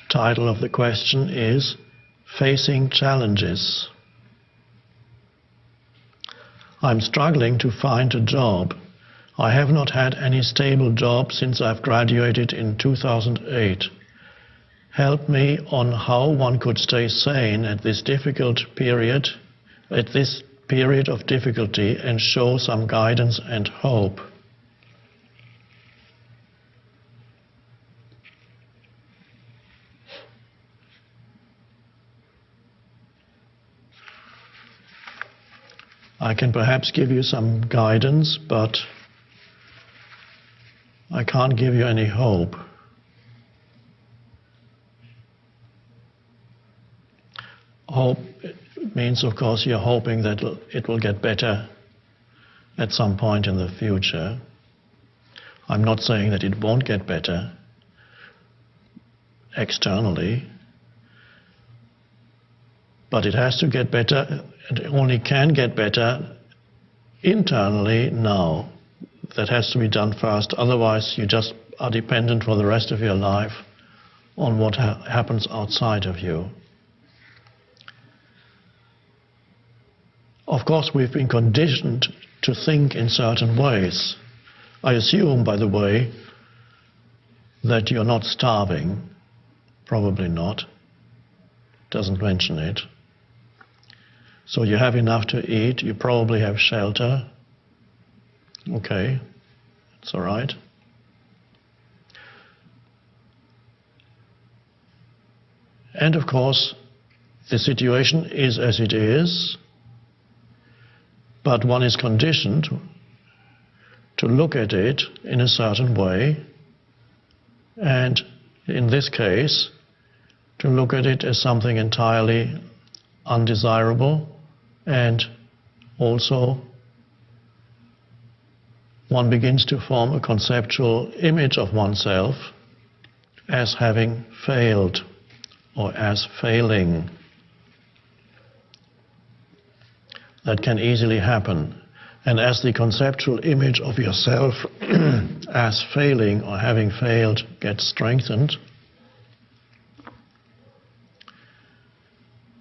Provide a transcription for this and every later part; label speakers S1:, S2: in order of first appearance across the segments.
S1: Title of the question is Facing Challenges. I'm struggling to find a job. I have not had any stable job since I've graduated in 2008. Help me on how one could stay sane at this period of difficulty, and show some guidance and hope. I can perhaps give you some guidance, but I can't give you any hope. Hope means, of course, you're hoping that it will get better at some point in the future. I'm not saying that it won't get better externally, but it has to get better. It only can get better internally now. That has to be done first. Otherwise, you just are dependent for the rest of your life on what happens outside of you. Of course, we've been conditioned to think in certain ways. I assume, by the way, that you're not starving. Probably not. Doesn't mention it. So you have enough to eat, you probably have shelter. Okay, that's all right. And of course, the situation is as it is, but one is conditioned to look at it in a certain way, and in this case, to look at it as something entirely undesirable. And also, one begins to form a conceptual image of oneself as having failed or as failing. That can easily happen. And as the conceptual image of yourself as failing or having failed gets strengthened,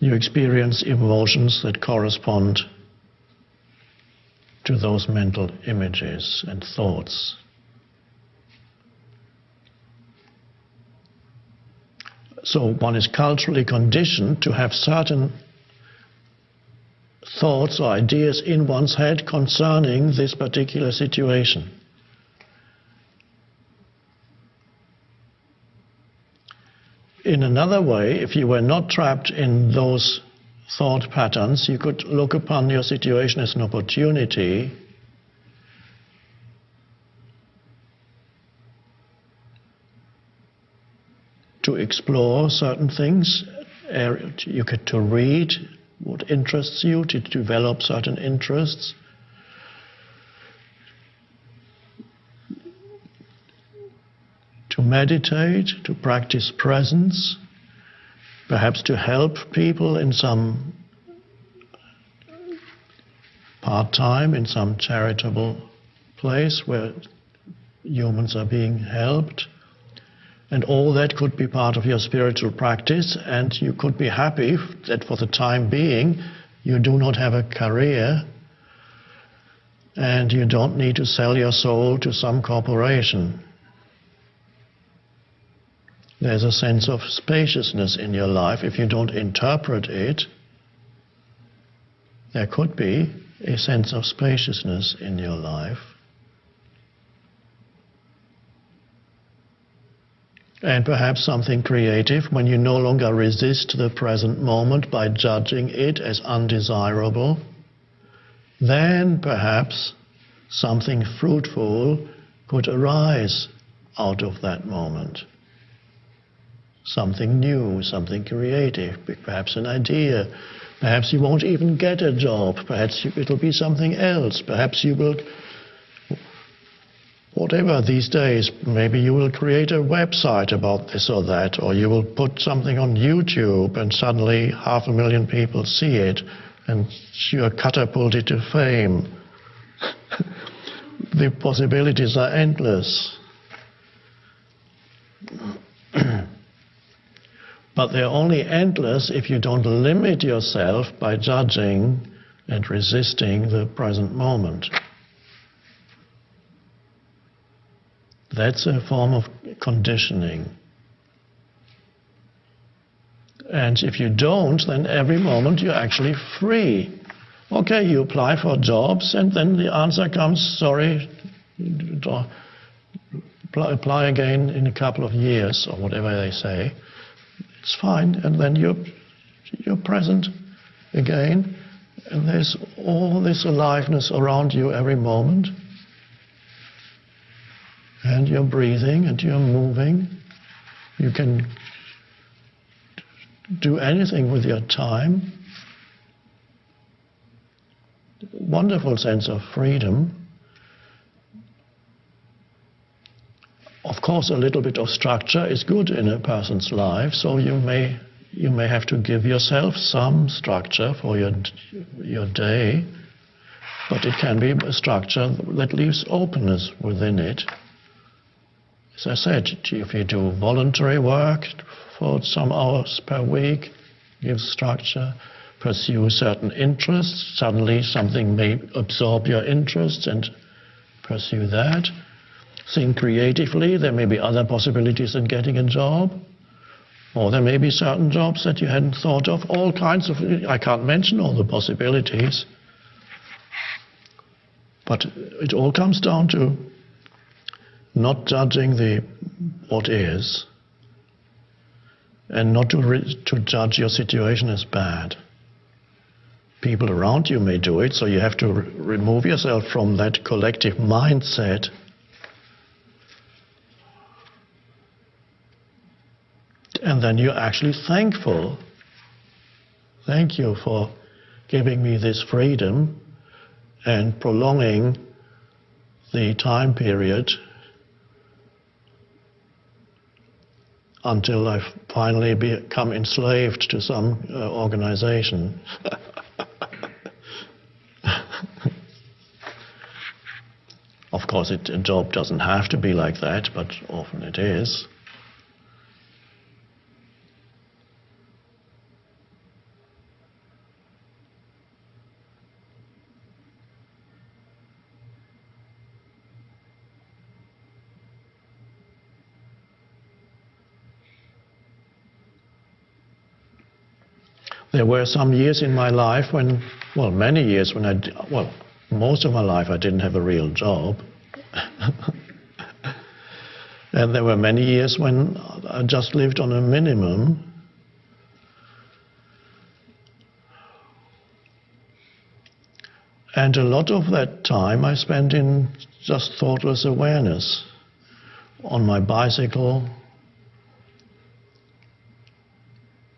S1: you experience emotions that correspond to those mental images and thoughts. So one is culturally conditioned to have certain thoughts or ideas in one's head concerning this particular situation. In another way, if you were not trapped in those thought patterns, you could look upon your situation as an opportunity to explore certain things, to read what interests you, to develop certain interests, to meditate, to practice presence, perhaps to help people in some part-time, in some charitable place where humans are being helped. And all that could be part of your spiritual practice, and you could be happy that for the time being you do not have a career and you don't need to sell your soul to some corporation. There's a sense of spaciousness in your life. If you don't interpret it, there could be a sense of spaciousness in your life. And perhaps something creative when you no longer resist the present moment by judging it as undesirable. Then perhaps something fruitful could arise out of that moment. Something new, something creative, perhaps an idea. Perhaps you won't even get a job. Perhaps it'll be something else. Perhaps you will, whatever these days, maybe you will create a website about this or that, or you will put something on YouTube and suddenly 500,000 people see it and you're catapulted to fame. The possibilities are endless. But they're only endless if you don't limit yourself by judging and resisting the present moment. That's a form of conditioning. And if you don't, then every moment you're actually free. Okay, you apply for jobs, and then the answer comes, sorry, apply again in a couple of years, or whatever they say. It's fine, and then you're present again, and there's all this aliveness around you every moment. And you're breathing, and you're moving. You can do anything with your time. Wonderful sense of freedom. Of course, a little bit of structure is good in a person's life, so you may have to give yourself some structure for your day, but it can be a structure that leaves openness within it. As I said, if you do voluntary work for some hours per week, give structure, pursue certain interests, suddenly something may absorb your interests and pursue that. Think creatively, there may be other possibilities in getting a job, or there may be certain jobs that you hadn't thought of, all kinds of, I can't mention all the possibilities. But it all comes down to not judging what is, and not to judge your situation as bad. People around you may do it, so you have to remove yourself from that collective mindset. And then you're actually thankful. Thank you for giving me this freedom and prolonging the time period until I've finally become enslaved to some organization. Of course, a job doesn't have to be like that, but often it is. There were some years in my life when, well, many years when most of my life I didn't have a real job. And there were many years when I just lived on a minimum. And a lot of that time I spent in just thoughtless awareness, on my bicycle,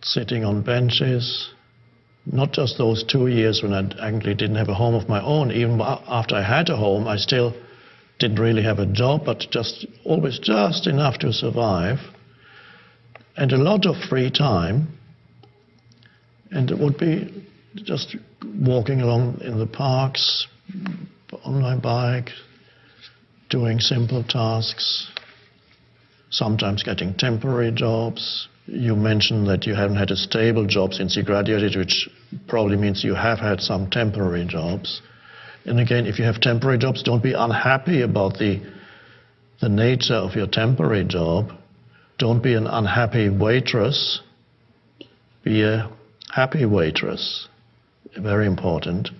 S1: sitting on benches. Not just those 2 years when I actually didn't have a home of my own. Even after I had a home, I still didn't really have a job, but always just enough to survive. And a lot of free time. And it would be just walking along in the parks, on my bike, doing simple tasks, sometimes getting temporary jobs. You mentioned that you haven't had a stable job since you graduated, which probably means you have had some temporary jobs. And again, if you have temporary jobs, don't be unhappy about the nature of your temporary job. Don't be an unhappy waitress. Be a happy waitress. Very important.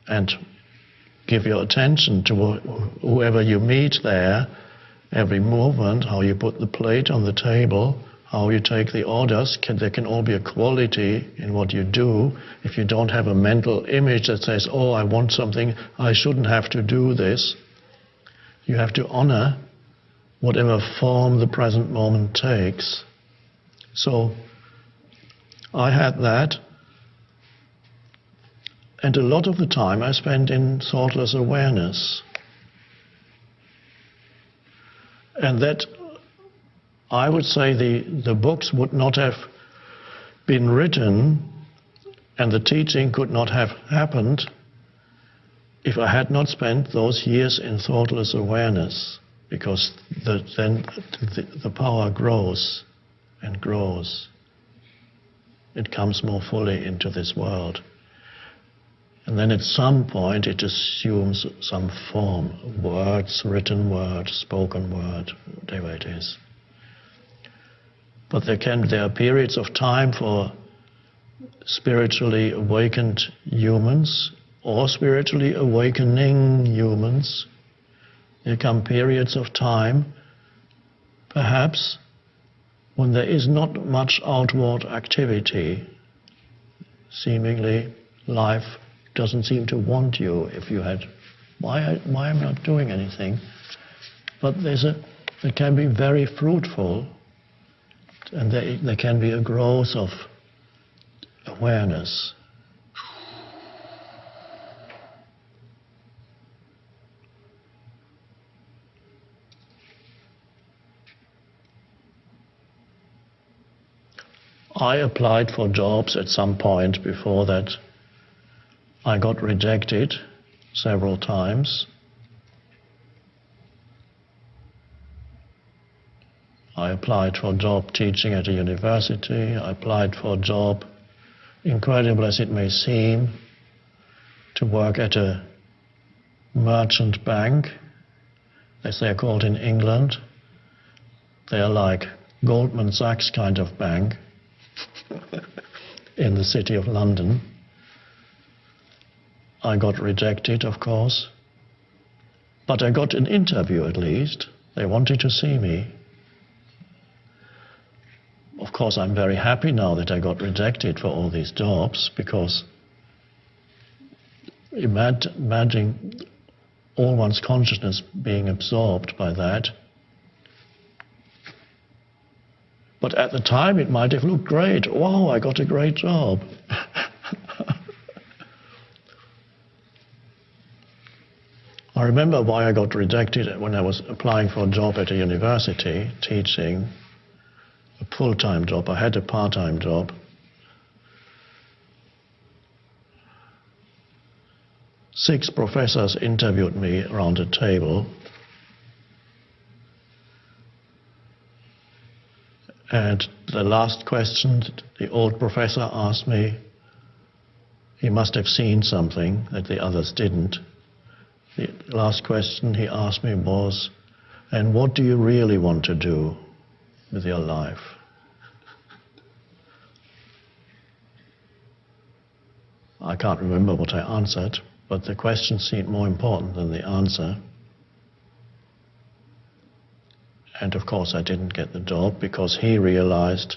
S1: And give your attention to whoever you meet there. Every movement, how you put the plate on the table, how you take the orders, there can all be a quality in what you do. If you don't have a mental image that says, oh, I want something, I shouldn't have to do this, you have to honor whatever form the present moment takes. So I had that, and a lot of the time I spent in thoughtless awareness. And that, I would say, the books would not have been written and the teaching could not have happened if I had not spent those years in thoughtless awareness, because then the power grows and grows. It comes more fully into this world. And then at some point it assumes some form, words, written word, spoken word, whatever it is. But there are periods of time for spiritually awakened humans or spiritually awakening humans. There come periods of time, perhaps, when there is not much outward activity. Seemingly, life doesn't seem to want you. If you had, why am I not doing anything? But it can be very fruitful, and there can be a growth of awareness. I applied for jobs at some point before that. I got rejected several times. I applied for a job teaching at a university. I applied for a job, incredible as it may seem, to work at a merchant bank, as they're called in England. They're like Goldman Sachs kind of bank in the city of London. I got rejected, of course, but I got an interview at least. They wanted to see me. Of course, I'm very happy now that I got rejected for all these jobs, because imagine all one's consciousness being absorbed by that. But at the time it might have looked great. Wow, I got a great job. I remember why I got rejected when I was applying for a job at a university, teaching, a full-time job. I had a part-time job. 6 professors interviewed me around a table. And the last question, the old professor asked me, he must have seen something that the others didn't. The last question he asked me was, and what do you really want to do with your life? I can't remember what I answered, but the question seemed more important than the answer. And of course I didn't get the job, because he realized,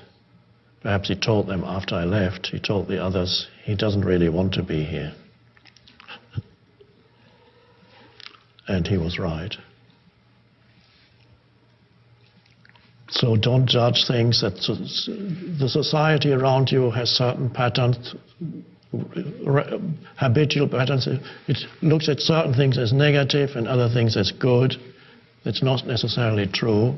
S1: perhaps he told them after I left, he told the others, he doesn't really want to be here. And he was right. So don't judge things. That the society around you has certain patterns, habitual patterns. It looks at certain things as negative and other things as good. It's not necessarily true.